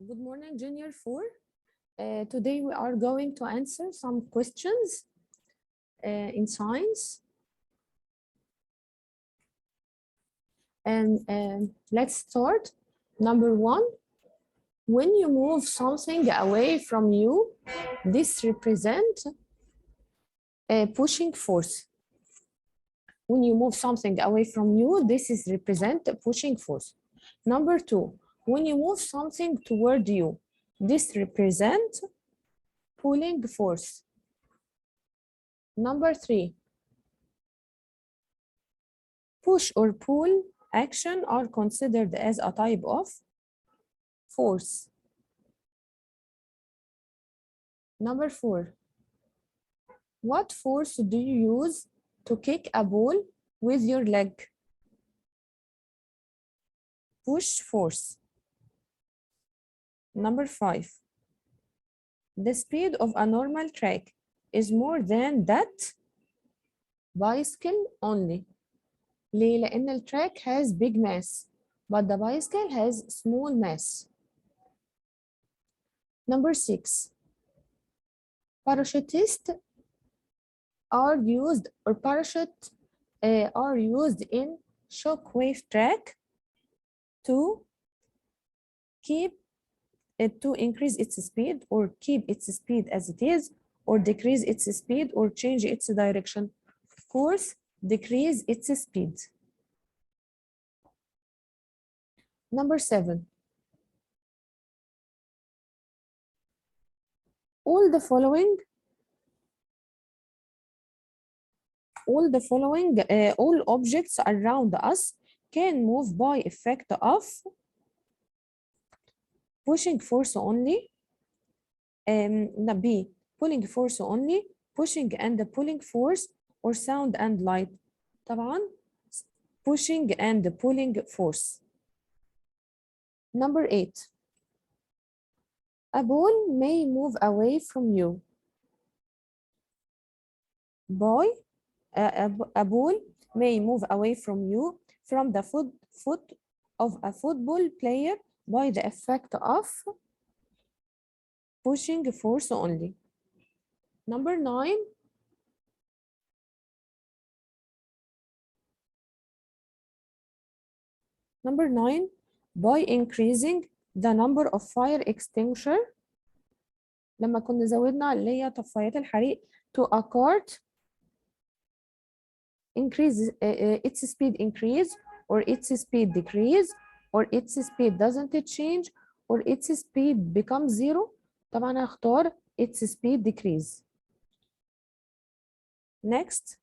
Good morning, Junior 4. Today we are going to answer some questions in science. And let's start. Number 1, when you move something away from you, this represents a pushing force. When you move something away from you, this is represent a pushing force. Number 2, when you move something toward you, this represents pulling force. Number 3, push or pull action are considered as a type of force. Number 4, what force do you use to kick a ball with your leg? Push force. Number 5, the speed of a normal track is more than that bicycle only. ليه؟ لأن التراك has big mass, but the bicycle has small mass. Number 6, parachutists are used, or parachute are used in shockwave track to keep it, to increase its speed or keep its speed as it is, or decrease its speed or change its direction. Of course, decrease its speed. Number 7, all the following all objects around us can move by effect of pushing force only, B, pulling force only, pushing and pulling force, or sound and light. طبعا pushing and pulling force. Number 8, a ball may move away from you. A ball may move away from you from the foot of a football player by the effect of pushing force only. Number 9, by increasing the number of fire extinguisher. لما كنا زودنا اللي هي طفايات الحريق to a cart, increase its speed increase, or its speed decrease, or its speed doesn't change, or its speed becomes zero. طبعا هختار its speed decrease. Next,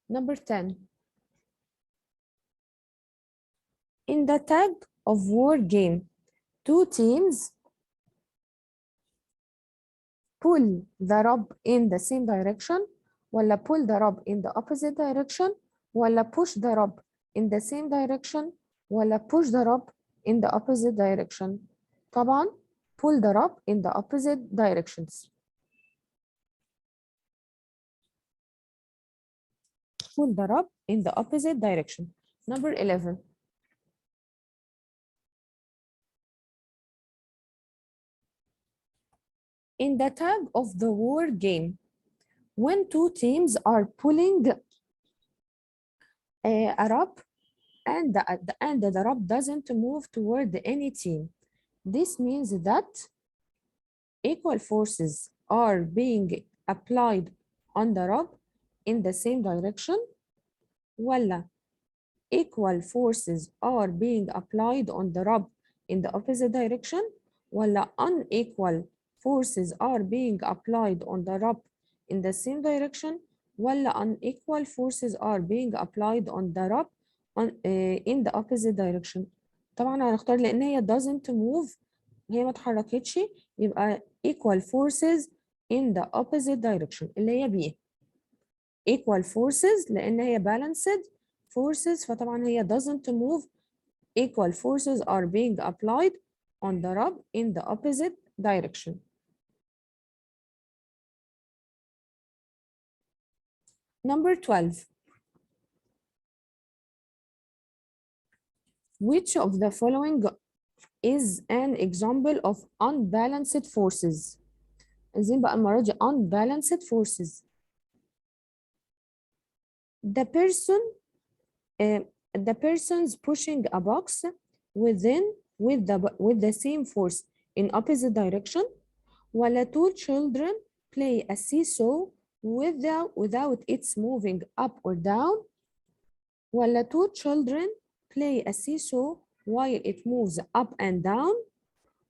number 10, in the tag of war game, two teams pull the rope in the same direction, ولا pull the rope in the opposite direction, ولا push the rope in the same direction, ولا push the rope in the opposite direction. طبعا pull the rope in the opposite directions. Pull the rope in the opposite direction. Number 11, in the tag of the war game, when two teams are pulling a rope and the rope doesn't move toward any team, this means that equal forces are being applied on the rope in the same direction, ولا equal forces are being applied on the rope in the opposite direction, ولا unequal forces are being applied on the rope in the same direction, ولا unequal forces are being applied on the rope in the opposite direction. طبعا هنختار لان هي doesn't move، هي ما اتحركتش، يبقى equal forces in the opposite direction اللي هي B. equal forces لان هي balanced forces، فطبعا هي doesn't move. equal forces are being applied on the rope in the opposite direction. Number 12, Which of the following is an example of unbalanced forces؟ عايزين بقى المرة دي unbalanced forces. The person uh, the person's pushing a box with the same force in opposite direction. ولا two children play a seesaw without its moving up or down. ولا two children play a seesaw while it moves up and down.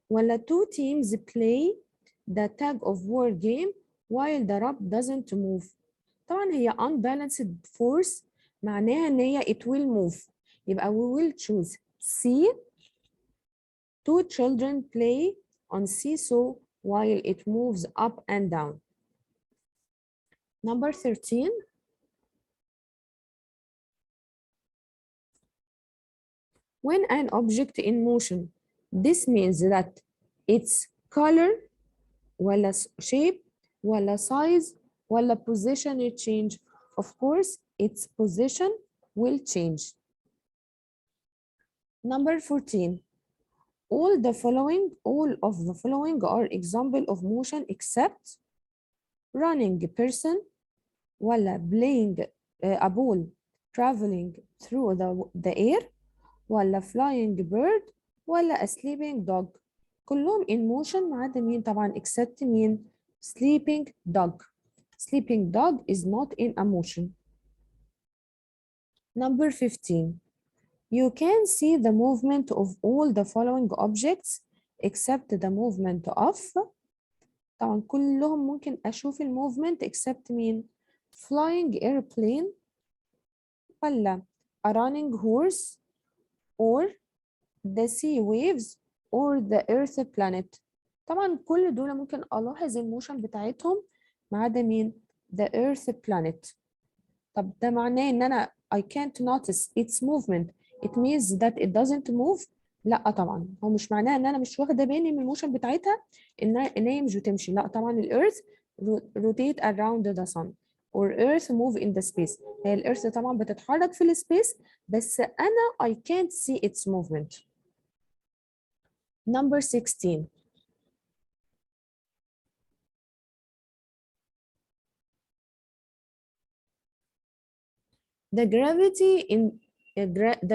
ولا two teams play the tug of war game while the rope doesn't move. طبعا هي unbalanced force معناها ان هي it will move. يبقى we will choose C. Two children play on seesaw while it moves up and down. Number 13. When an object in motion, this means that its color ولا shape ولا size ولا position will change. Of course, its position will change. Number 14. All of the following are example of motion except running person ولا playing a ball traveling through the air ولا flying bird ولا a sleeping dog. كلهم in motion ما عدا مين طبعا except مين sleeping dog. Sleeping dog is not in a motion. Number 15. You can see the movement of all the following objects except the movement of. طبعا كلهم ممكن أشوف الموفمنت except مين flying airplane ولا a running horse or the sea waves or the earth planet. طبعا كل دول ممكن ألاحظ الموشن بتاعتهم ما عدا مين the earth planet. طب ده معناه ان انا I can't notice its movement. It means that it doesn't move. لا طبعا هو مش معناه ان انا مش واخده بالي من الموشن بتاعتها ان هي مش بتمشي. لا طبعا الارث rotate around the sun or earth move in the space. هي الارث طبعا بتتحرك في السبيس بس انا I can't see its movement. Number 16. The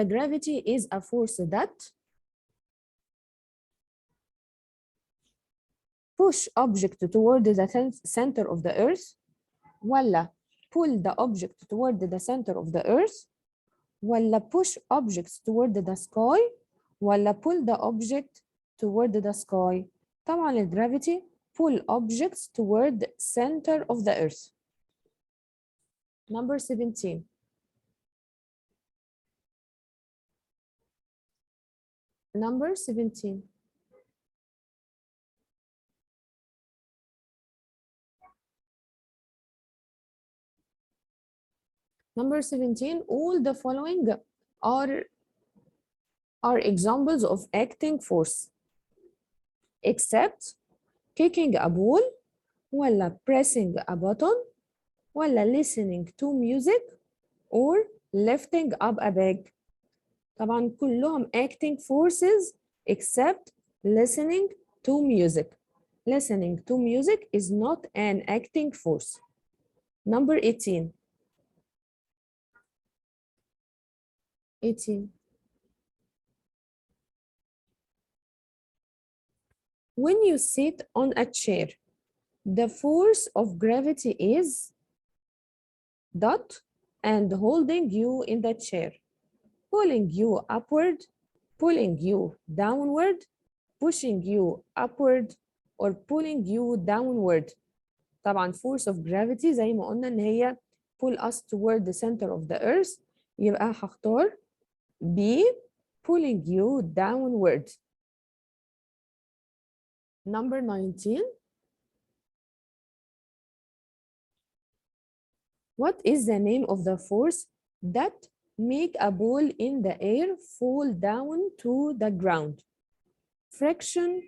gravity is a force that push object toward the center of the earth ولا pull the object toward the center of the earth ولا push objects toward the sky ولا pull the object toward the sky. طبعا الجرافيتي pull objects toward the center of the earth. Number 17. Number 17. Number 17, all the following are examples of acting force except kicking a ball ولا pressing a button ولا listening to music or lifting up a bag. طبعا كلهم acting forces except listening to music. Listening to music is not an acting force. Number 18. 18. When you sit on a chair, the force of gravity is dot and holding you in the chair, pulling you upward, pulling you downward, pushing you upward, or pulling you downward. طبعا force of gravity زي ما قلنا ان هي pull us toward the center of the earth. يبقى هختار B, pulling you downward. Number 19. What is the name of the force that make a ball in the air fall down to the ground? Friction,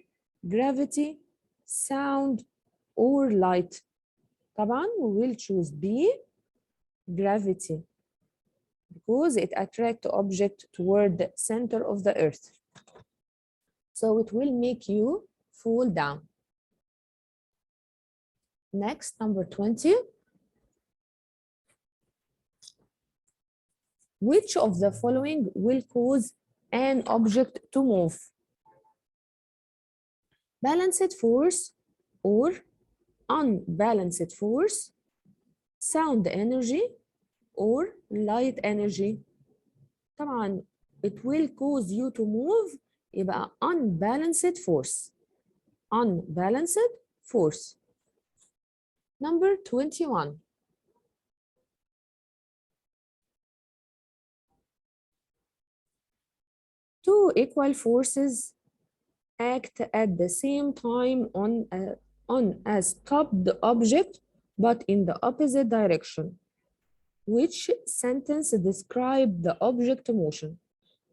gravity, sound, or light? طبعا we will choose B, gravity. because it attracts object toward the center of the earth. So it will make you fall down. Next, number 20. Which of the following will cause an object to move? Balanced force or unbalanced force, sound energy or light energy. طبعا it will cause you to move يبقى unbalanced force. Unbalanced force. Number 21. Two equal forces act at the same time on a stopped object but in the opposite direction. Which sentence describe the object motion?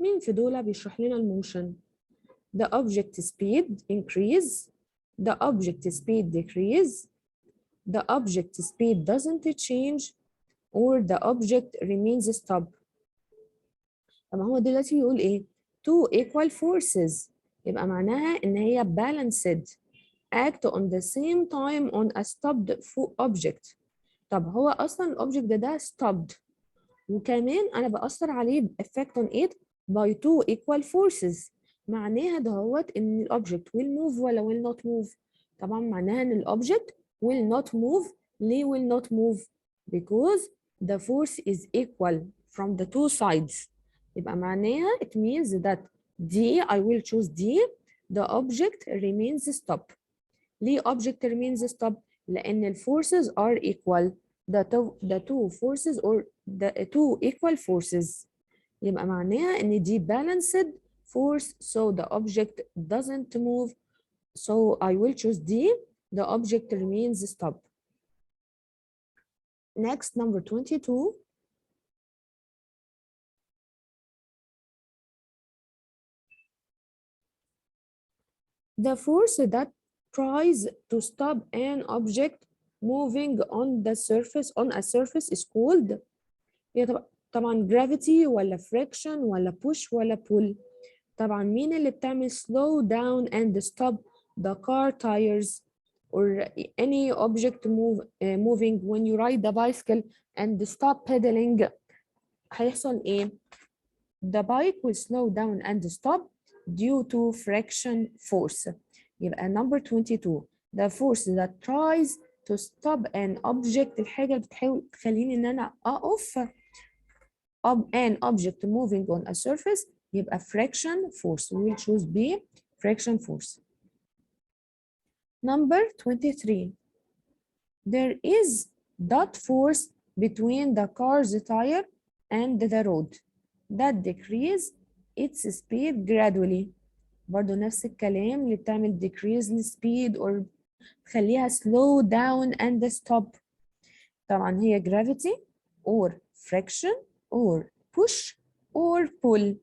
مين في دول بيشرح لنا الموشن؟ The object speed increase, the object speed decrease, the object speed doesn't change, or the object remains stop. طب هو دلوقتي بيقول ايه؟ Two equal forces يبقى معناها ان هي balanced act on the same time on a stopped object. طب هو اصلا الاوبجكت ده stopped وكمان انا باثر عليه effect on it by two equal forces. معناها دهوت ان الاوبجكت will move ولا will not move؟ طبعا معناها ان الاوبجكت will not move. ليه will not move؟ because the force is equal from the two sides. يبقى معناها it means that D, I will choose D, the object remains stop. ليه object remains stop؟ لأن ال forces are equal. The two forces or the two equal forces. يبقى معناها إن دي balanced force so the object doesn't move. So I will choose D. The object remains stop. Next, number 22. The force that tries to stop an object moving on a surface is called. هي طبعا gravity ولا friction ولا push ولا pull. طبعا مين اللي بتعمل slow down and stop the car tires or any object moving when you ride the bicycle and stop pedaling؟ هيحصل ايه؟ The bike will slow down and stop due to friction force. يبقى number 22. The force that tries to stop an object الحاجة اللي بتحاول تخليني ان انا اقف an object moving on a surface يبقى friction force. We will choose B, friction force. Number 23. There is dot force between the car's tire and the road that decrease its speed gradually. برضو نفس الكلام اللي بتعمل decrease السبيد or تخليها slow down and stop. طبعا هي gravity or friction or push or pull.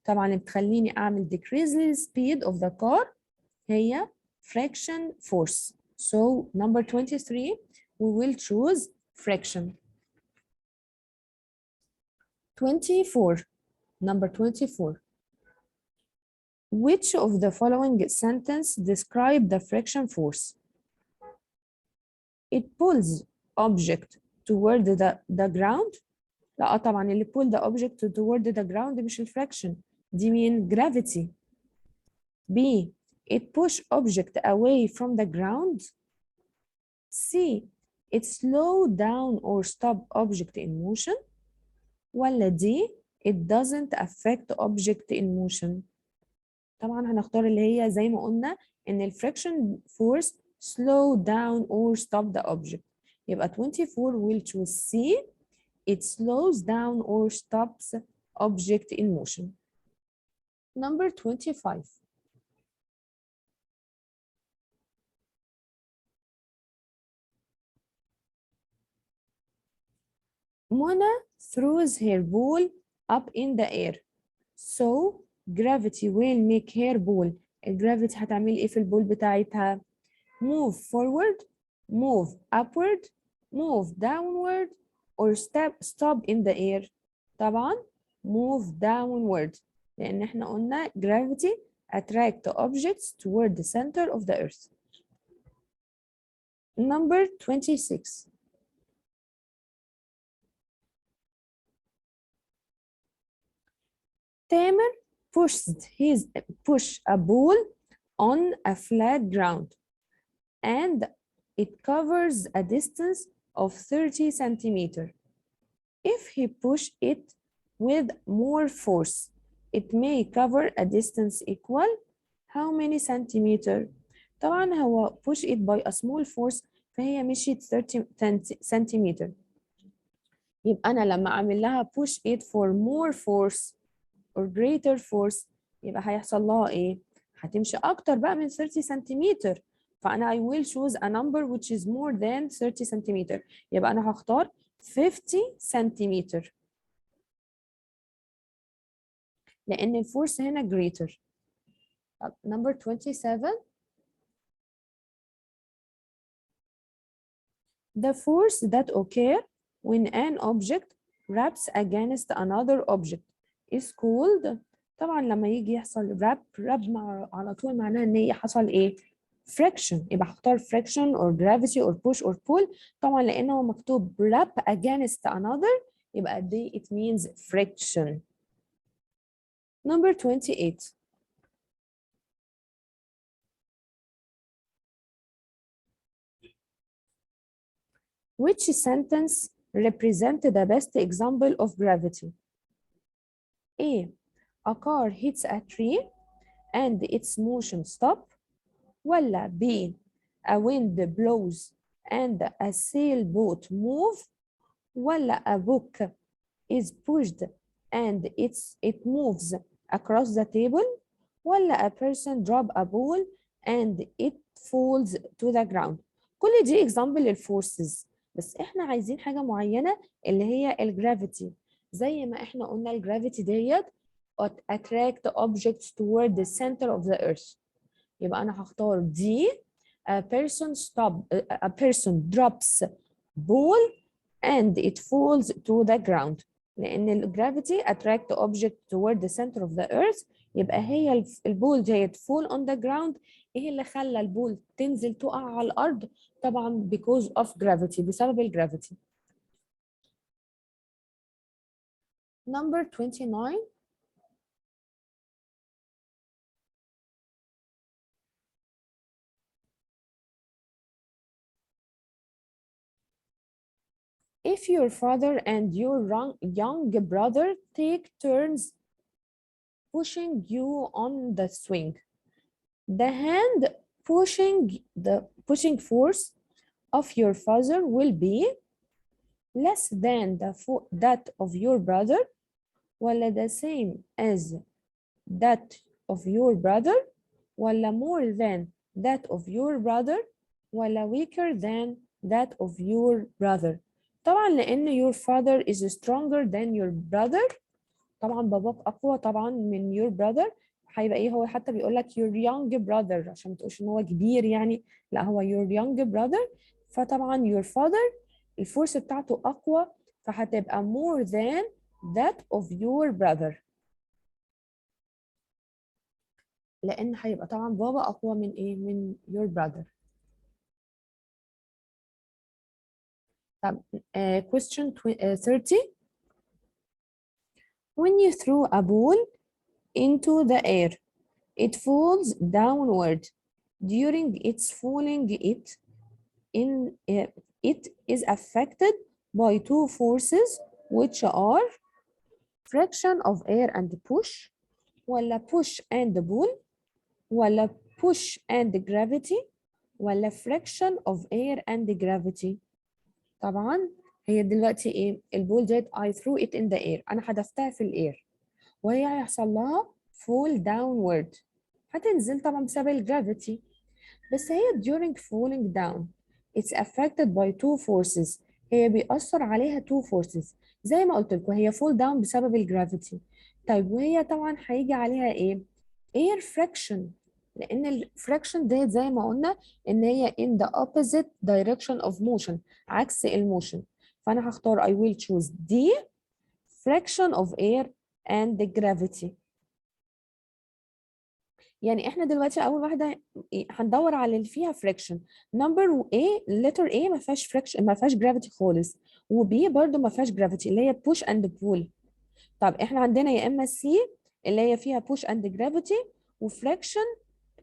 طبعا اللي بتخليني اعمل decrease السبيد of the car هي friction force. So number 23 we will choose friction. 24. Number 24. Which of the following sentence describe the friction force? It pulls object toward the ground. لا طبعا اللي pull the object toward the ground مش الفراكشن دي مين؟ gravity. B. It push object away from the ground. C. It slow down or stop object in motion. ولا D. It doesn't affect object in motion. طبعا هنختار اللي هي زي ما قلنا ان الفريكشن فورس slow down or stop the object. يبقى 24 will choose C. It slows down or stops object in motion. Number 25. Mona throws her ball up in the air. So gravity will make her ball. الجرافيتي هتعمل ايه في البول بتاعتها؟ Move forward, move upward, move downward, or stop in the air. طبعا move downward، لأن احنا قلنا gravity attract objects toward the center of the earth. Number 26. Tamer push a ball on a flat ground and it covers a distance of 30 centimeters. If he push it with more force, it may cover a distance equal how many centimeter؟ طبعا هو push it by a small force، فهي مشيت 30 centimeter. يبقى أنا لما أعمل لها push it for more force or greater force يبقى هيحصل لها إيه؟ هتمشي أكتر بقى من 30 سنتيمتر. فأنا I will choose a number which is more than 30 سنتيمتر. يبقى أنا هختار 50 سنتيمتر لأن الفورس هنا greater. Number 27. The force that occur when an object wraps against another object is called. طبعا لما يجي يحصل rap مع على طول معناها ان هي حصل ايه؟ friction. يبقى هختار friction or gravity or push or pull. طبعا لانه مكتوب wrap against another يبقى دي it means friction. Number 28. Which sentence represent the best example of gravity? A. A car hits a tree and its motion stop. ولا B. A wind blows and a sailboat move. ولا a book is pushed and it moves across the table. ولا a person drop a ball and it falls to the ground. كل دي example للفورسز، بس احنا عايزين حاجة معينة اللي هي الجرافيتي. زي ما احنا قلنا الجرافيتي ديت attract objects toward the center of the earth. يبقى أنا هختار دي. a person drops ball and it falls to the ground. لأن الجرافيتي attract object toward the center of the earth. يبقى هي البول ديت fall on the ground. إيه اللي خلى البول تنزل تقع على الأرض؟ طبعا because of gravity، بسبب الجرافيتي. Number 29. If your father and your young brother take turns pushing you on the swing, the hand pushing force of your father will be less than that of your brother, ولا the same as that of your brother, ولا more than that of your brother, ولا weaker than that of your brother. طبعا لأن your father is stronger than your brother. طبعا باباك أقوى طبعا من your brother. هيبقى ايه؟ هو حتى بيقول لك your young brother عشان ما تقولش ان هو كبير يعني، لا هو your young brother. فطبعا your father الفورس بتاعته أقوى، فهتبقى more than that of your brother. لأن هيبقى طبعا بابا أقوى من ايه؟ من your brother. طب question 30. When you throw a ball into the air, it falls downward. During its falling, it is affected by two forces which are friction of air and push, ولا push and pull, ولا push and gravity, ولا friction of air and gravity. طبعا هي دلوقتي ايه؟ البول ديت I threw it in the air، انا حدفتها في الاير وهي هيحصل لها fall downward، هتنزل طبعا بسبب الجرافيتي. بس هي during falling down it's affected by two forces. هي بيأثر عليها two forces زي ما قلت لكم، هي fall down بسبب الجرافيتي. طيب وهي طبعا هيجي عليها ايه؟ air friction، لأن الفريكشن ديت زي ما قلنا إن هي in the opposite direction of motion، عكس الموشن. فأنا هختار I will choose D friction of air and the gravity. يعني احنا دلوقتي اول واحده هندور على اللي فيها friction. number A letter A ما فيهاش friction، ما فيهاش gravity خالص، وB برضو ما فيهاش gravity اللي هي push and pull. طب احنا عندنا يا اما C اللي هي فيها push and gravity وfriction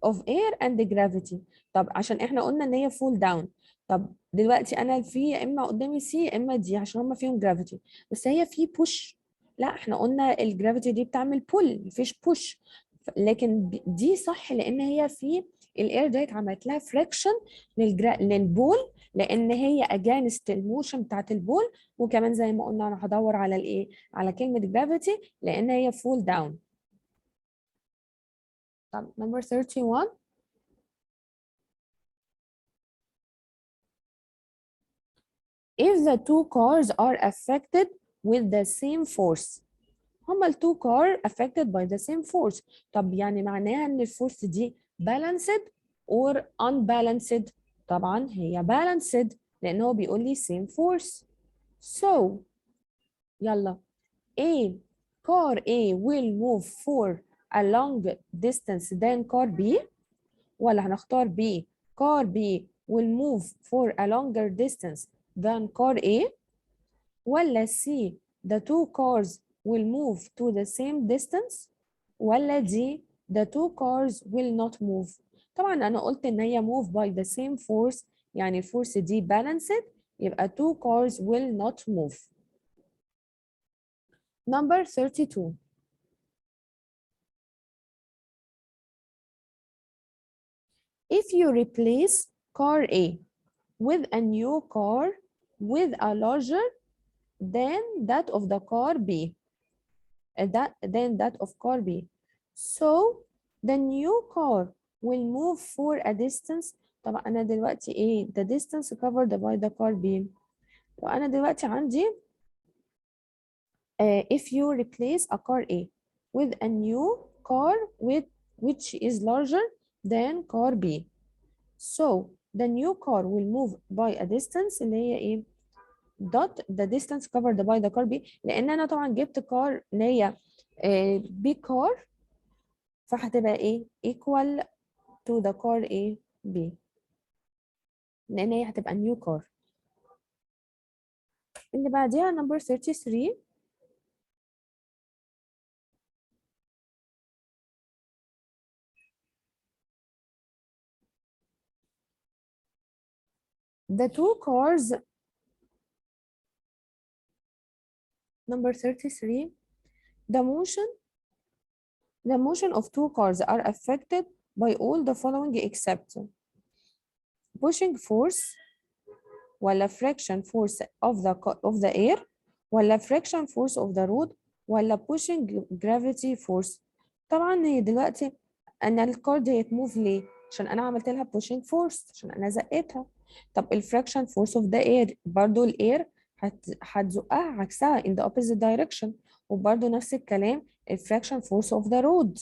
of air and gravity. طب عشان احنا قلنا ان هي fall down، طب دلوقتي انا في يا اما قدامي C يا اما D عشان هما فيهم gravity، بس هي في push. لا احنا قلنا الجرافيتي دي بتعمل pull مفيش push، لكن دي صح لان هي في الاير ديت عملت لها فريكشن للبول، لان هي اجانست الموشن بتاعت البول. وكمان زي ما قلنا انا هدور على الايه، على كلمه جرافيتي لان هي فول داون. طب number 31. If the two cars are affected with the same force. هما ال two car affected by the same force. طب يعني معناها ان الفورس دي balanced or unbalanced؟ طبعا هي balanced لان هو بيقول لي same force. So يلا A car A will move for a long distance than car B، ولا هنختار B car B will move for a longer distance than car A، ولا C the two cars will move to the same distance، ولا D the two cars will not move؟ طبعا انا قلت ان هي move by the same force، يعني الفورس دي balanced، يبقى two cars will not move. Number 32. If you replace car A with a new car with a larger than that of the car B, than that of car B, so the new car will move for a distance. طبعا أنا دلوقتي إيه the distance covered by the car B. وأنا دلوقتي عندي if you replace a car A with a new car which is larger than car B, so the new car will move by a distance اللي هي ايه dot the distance covered by the car B، لان انا طبعا جبت car اللي هي big car، فهتبقى ايه equal to the car A B، لان هي هتبقى new car. اللي بعديها number 33. The two cars. Number 33. The motion of two cars are affected by all the following except pushing force، ولا friction force of the air، ولا friction force of the road، ولا pushing gravity force. طبعا هي دلوقتي انا الكار دي موف ليه؟ عشان انا عملت لها pushing force، عشان انا زقتها. طب الفراكشن فورس اوف ذا اير برضو الاير هتزقها عكسها in the opposite direction، وبرضو نفس الكلام الفراكشن فورس اوف ذا رود.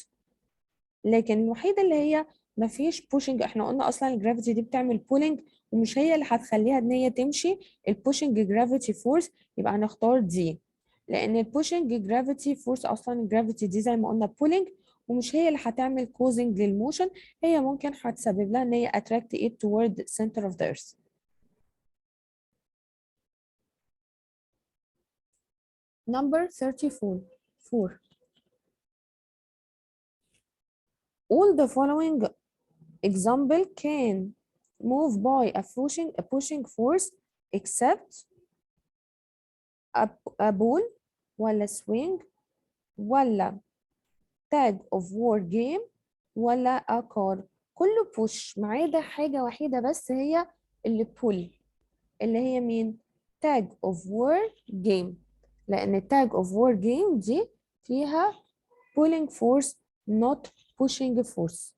لكن الوحيده اللي هي ما فيش بوشنج، احنا قلنا اصلا الجرافيتي دي بتعمل بولينج ومش هي اللي هتخليها ان هي تمشي البوشنج جرافيتي فورس، يبقى هنختار دي، لان البوشنج جرافيتي فورس اصلا الجرافيتي دي زي ما قلنا بولينج ومش هي اللي هتعمل كوزنج للموشن، هي ممكن هتسبب لها ان هي attract it toward the center of the earth. Number 34. All the following example can move by a pushing force except a ball، ولا swing، ولا tag of war game، ولا a car. كله push ما عدا حاجة وحيدة بس هي اللي pull، اللي هي مين؟ tag of war game، لأن tag of war game دي فيها pulling force not pushing force.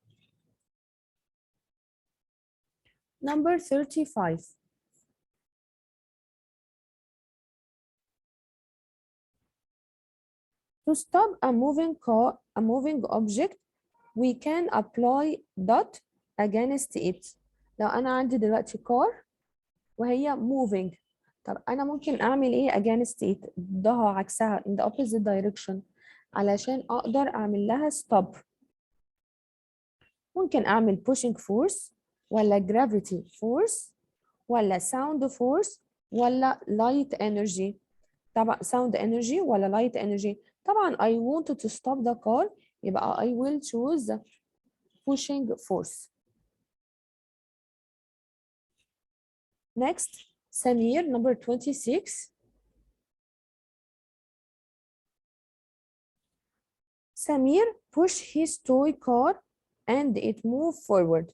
Number 35. To stop a moving object, we can apply dot against it. لو أنا عندي دلوقتي car وهي moving، طب أنا ممكن أعمل إيه against it ضدها عكسها in the opposite direction علشان أقدر أعمل لها stop. ممكن أعمل pushing force ولا gravity force ولا sound force ولا light energy. طبعا sound energy ولا light energy. طبعا I wanted to stop the car يبقى I will choose the pushing force. Next, Samir, number 26. Samir pushed his toy car and it moved forward.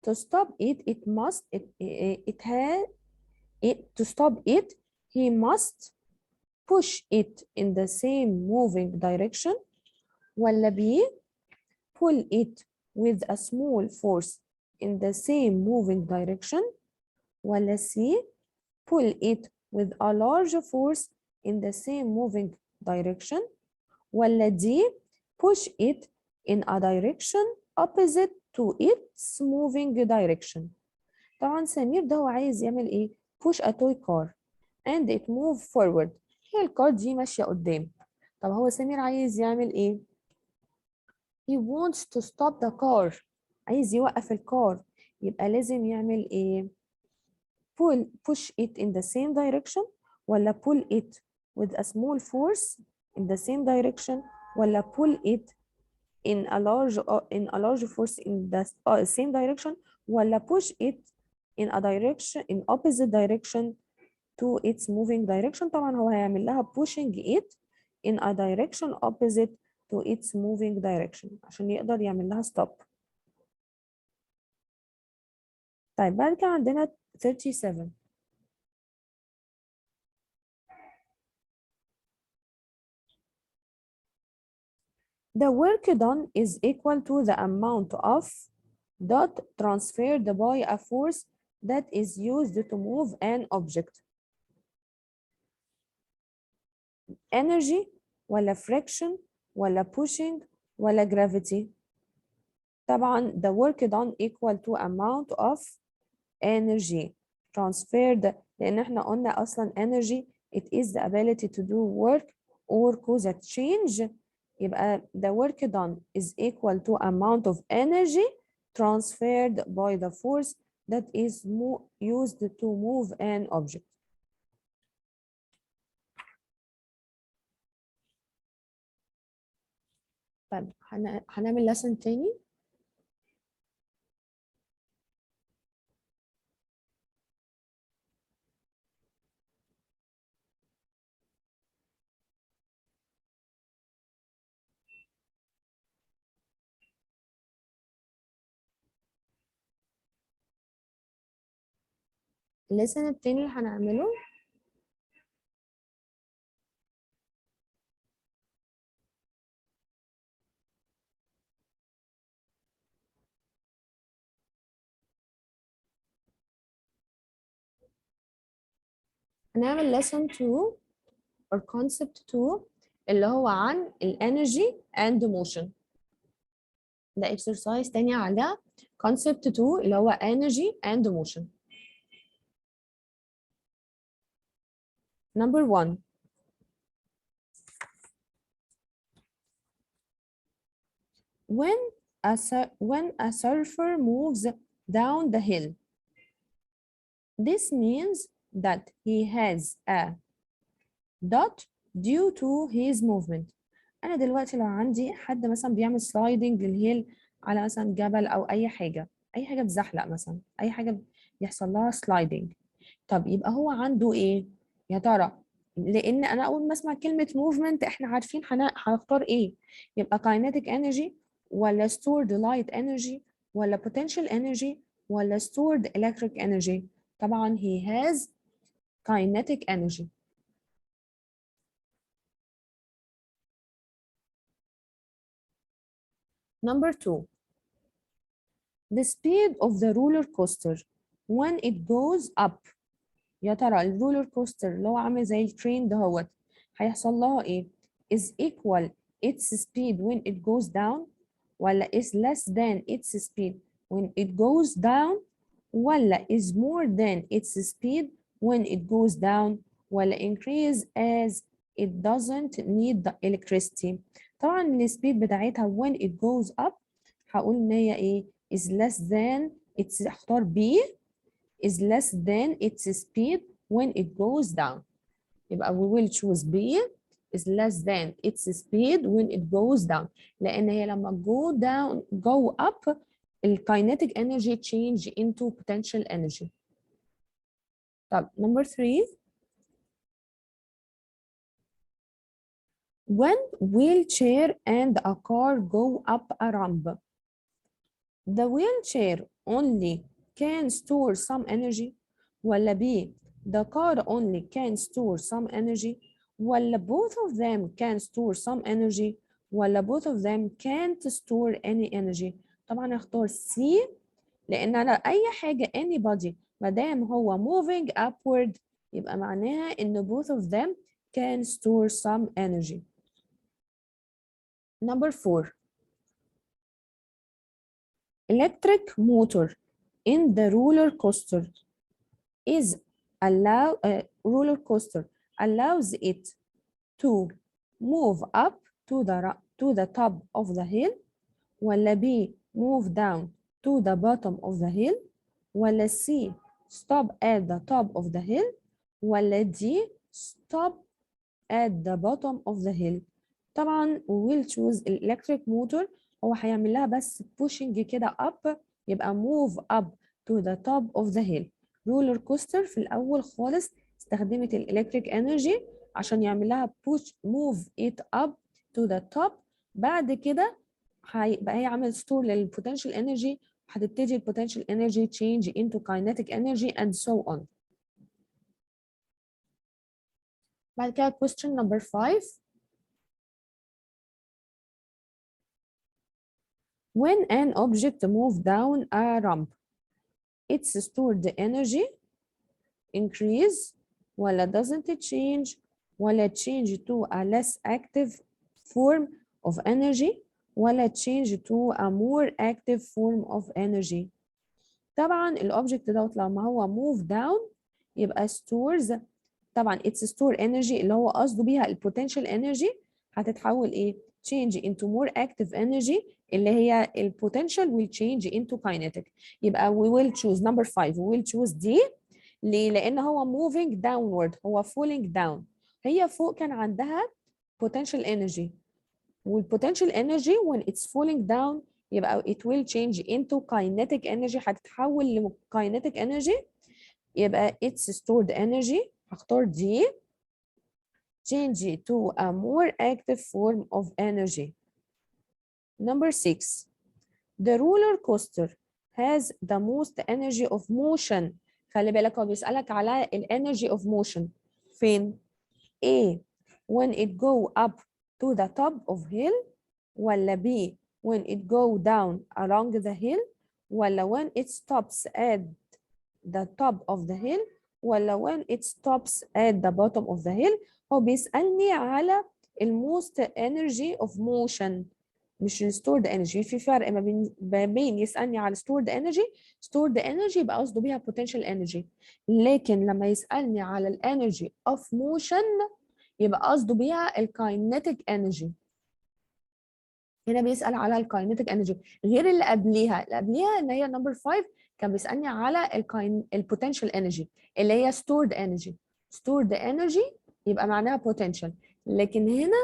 To stop it, to stop it, he must push it in the same moving direction ولا B pull it with a small force in the same moving direction ولا C pull it with a large force in the same moving direction ولا D push it in a direction opposite to its moving direction. طبعا سمير ده هو عايز يعمل ايه؟ push a toy car and it move forward. هي الكار دي ماشية قدام. طب هو سمير عايز يعمل ايه؟ he wants to stop the car. عايز يوقف الكار. يبقى لازم يعمل ايه؟ push it in the same direction ولا pull it with a small force in the same direction ولا pull it in a large force in the same direction ولا push it in a direction in opposite direction to its moving direction. طبعا هو هيعمل لها pushing it in a direction opposite to its moving direction عشان يقدر يعمل لها stop. طيب بعد كده عندنا 37. The work done is equal to the amount of dot transferred by a force that is used to move an object. Energy ولا friction ولا pushing ولا gravity. طبعا the work done equal to amount of energy transferred لأن احنا قلنا أصلا energy it is the ability to do work or cause a change. يبقى the work done is equal to amount of energy transferred by the force that is used to move an object. طيب هنعمل lesson تاني. lesson التاني اللي هنعمله هنعمل lesson 2 or concept 2 اللي هو عن ال energy and motion. ده exercise تاني على concept 2 اللي هو energy and motion. Number 1. When a surfer moves down the hill, this means that he has a dot due to his movement. أنا دلوقتي لو عندي حد مثلا بيعمل sliding للهيل على مثلا جبل أو أي حاجة بتزحلق مثلا أي حاجة بيحصل لها sliding. طب يبقى هو عنده إيه؟ يا ترى لأن أنا أول ما أسمع كلمة movement إحنا عارفين هنختار إيه؟ يبقى kinetic energy ولا stored light energy ولا potential energy ولا stored electric energy. طبعا he has kinetic energy. Number 2. The speed of the roller coaster when it goes up. يا ترى الرولر كوستر اللي هو عامل زي الترين دهوت هيحصل لها ايه؟ is equal its speed when it goes down ولا is less than its speed when it goes down ولا is more than its speed when it goes down ولا increase as it doesn't need the electricity. طبعا السبيد بتاعتها when it goes up هقول ان هي ايه is less than its اختار B is less than its speed when it goes down. يبقى we will choose B is less than its speed when it goes down لأن هي لما go down go up kinetic energy change into potential energy. طب number 3 when wheelchair and a car go up a ramp the wheelchair only can store some energy ولا B the car only can store some energy ولا both of them can store some energy ولا both of them can't store any energy. طبعا هختار C لان انا اي حاجه anybody ما دام هو moving upward يبقى معناها ان both of them can store some energy. Number 4 electric motor in the roller coaster is roller coaster allows it to move up to the top of the hill ولا B move down to the bottom of the hill ولا C stop at the top of the hill ولا D stop at the bottom of the hill. طبعا we will choose electric motor هو هيعمل لها بس pushing كده up يبقى move up to the top of the hill. roller coaster في الأول خالص استخدمت الإلكتريك energy عشان يعمل لها push move it up to the top بعد كده هيبقى هي عمل ستور للبوتنشال انرجي هتبتدي البوتنشال انرجي change into kinetic energy and so on. بعد كده question number 5 when an object move down a ramp its stored energy increase ولا doesn't it change ولا change to a less active form of energy ولا change to a more active form of energy. طبعا الاوبجكت دوت لما هو move down يبقى stores طبعا its store energy اللي هو قصده بيها البوتنشال energy هتتحول ايه change into more active energy اللي هي البوتنشال will change into kinetic. يبقى we will choose number 5 we will choose D. ليه؟ لان هو moving downward هو falling down هي فوق كان عندها potential energy والpotential energy when it's falling down يبقى it will change into kinetic energy هتتحول ل kinetic energy يبقى it's stored energy هختار D change to a more active form of energy. Number 6 the roller coaster has the most energy of motion. خلي بالك هو بيسألك على energy of motion فين؟ A when it go up to the top of hill ولا B when it go down along the hill ولا when it stops at the top of the hill ولا when it stops at the bottom of the hill. هو بيسألني على most energy of motion مش stored energy. في فرق ما بين يسألني على stored energy يبقى قصده بيها potential energy لكن لما يسألني على energy of motion يبقى قصده بيها kinetic energy. هنا بيسأل على الكاينيتيك انرجي غير اللي قبليها ان هي نمبر 5 كان بيسألني على البوتنشال انرجي اللي هي stored energy يبقى معناها potential لكن هنا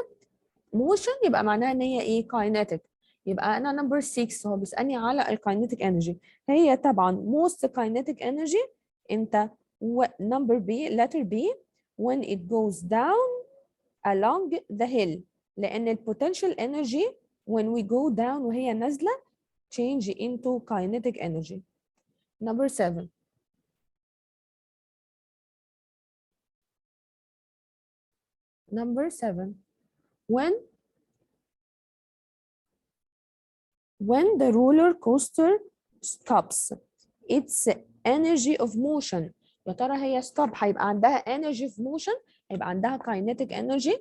motion يبقى معناها ان هي ايه kinetic. يبقى انا نمبر 6 هو بيسألني على الكاينيتيك انرجي هي طبعا most kinetic energy انت نمبر B letter B when it goes down along the hill لان البوتنشال energy when we go down وهي نازلة change into kinetic energy. Number 7 when the roller coaster stops its energy of motion يا ترى هي stop هيبقى عندها energy of motion هيبقى عندها kinetic energy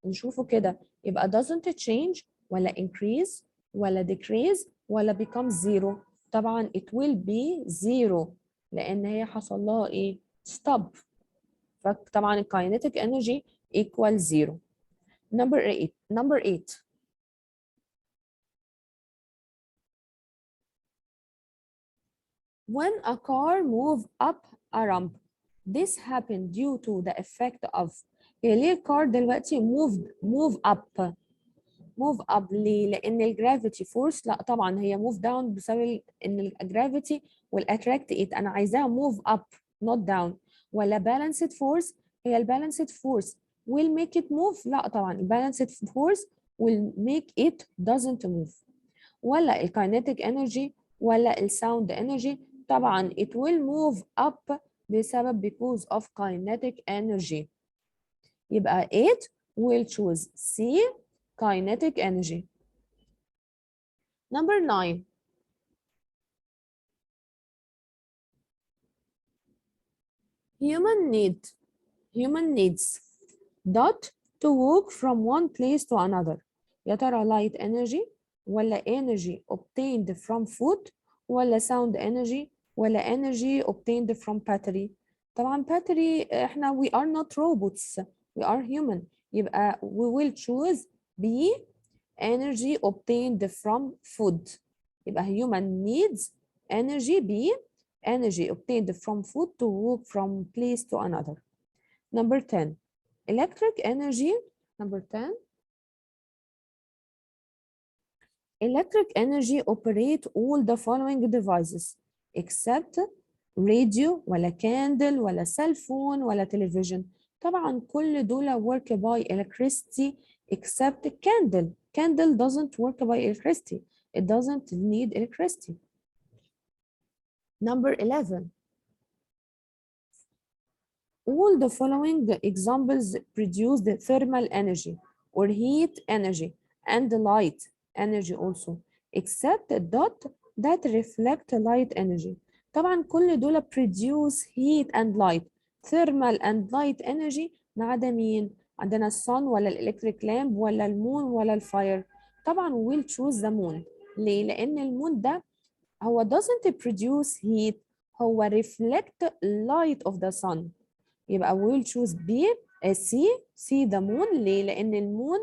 نشوفه كده يبقى doesn't it change ولا increase ولا decrease ولا become zero. طبعا it will be zero لان هي حصل لها ايه stop. فطبعا ال kinetic energy equals 0. Number 8. When a car move up a ramp, this happened due to the effect of. هي ليه الكار دلوقتي move up ليه؟ لأن الجرافيتي فورس. لا طبعا هي move down بسبب إن الجرافيتي والاتراكت إيت. أنا عايزاها move up not down. ولا balanced force. هي البالانسد فورس will make it move. لا طبعا البالانسد فورس will make it doesn't move. ولا الكاينيتيك انرجي ولا الساوند انرجي. طبعا it will move up بسبب because of kinetic energy. يبقى 8 will choose C kinetic energy. Number 9. Human needs dot to walk from one place to another. يا ترى light energy ولا energy obtained from food ولا sound energy ولا energy obtained from battery. طبعا battery احنا we are not robots, we are human. يبقى we will choose B energy obtained from food. يبقى human needs energy B energy obtained from food to walk from place to another. Number 10. Electric energy. Number 10. Electric energy operate all the following devices except radio ولا candle ولا cell phone ولا television. طبعا كل دول work by electricity except candle. Candle doesn't work by electricity. It doesn't need electricity. Number 11. All the following examples produce the thermal energy or heat energy and light energy also except dot that reflect light energy. طبعا كل دول produce heat and light, thermal and light energy ما عدا مين؟ عندنا الصن ولا الالكتريك لامب ولا المون ولا الفاير. طبعا we will choose the moon. ليه؟ لأن المون ده هو doesn't produce heat, هو reflect light of the sun. يبقى we will choose B C the moon. ليه؟ لأن المون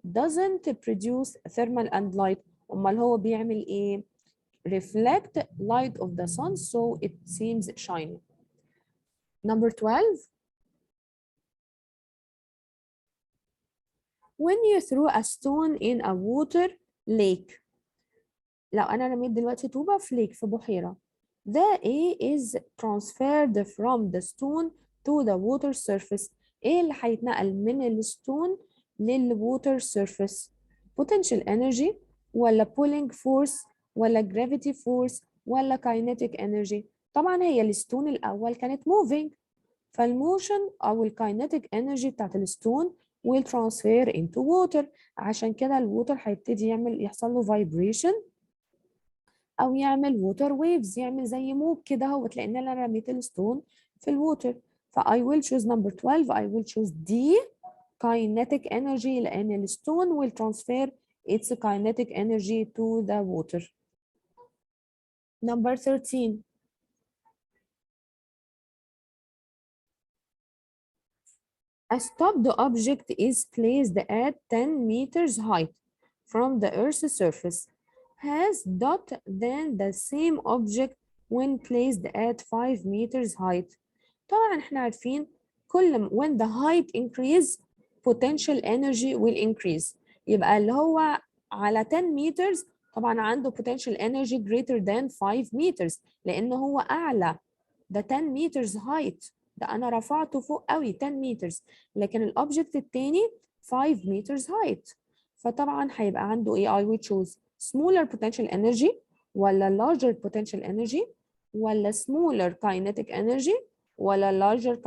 doesn't produce thermal and light. أمال هو بيعمل إيه؟ reflect light of the sun so it seems shiny. Number 12. When you throw a stone in a water lake. لو أنا رميت دلوقتي طوبة في ليك في بحيرة. The A is transferred from the stone to the water surface. ايه اللي هيتنقل من الستون للwater surface؟ potential energy ولا pulling force ولا gravity force ولا kinetic energy. طبعا هي الستون الأول كانت moving فالموشن أو الكاينيتيك energy بتاعت الستون will transfer into water. عشان كده الووتر هيبتدي يحصل له vibration او يعمل ووتر ويفز، يعمل زي موج كده اهوت، لان انا رميت الستون في الووتر. ف I will choose number 12. I will choose D kinetic energy لان الستون will transfer its kinetic energy to the water. Number 13. A stopped object is placed at 10 meters height from the Earth's surface. Has dot then the same object when placed at 5 meters height. طبعا احنا عارفين كل when the height increase potential energy will increase. يبقى اللي هو على 10 meters طبعا عنده potential energy greater than 5 meters لأنه هو أعلى. ده 10 meters height، ده أنا رفعته فوق قوي 10 meters، لكن الأوبجكت التاني 5 meters height. فطبعا هيبقى عنده إيه؟ I will choose smaller potential energy ولا larger potential energy ولا smaller kinetic energy ولا larger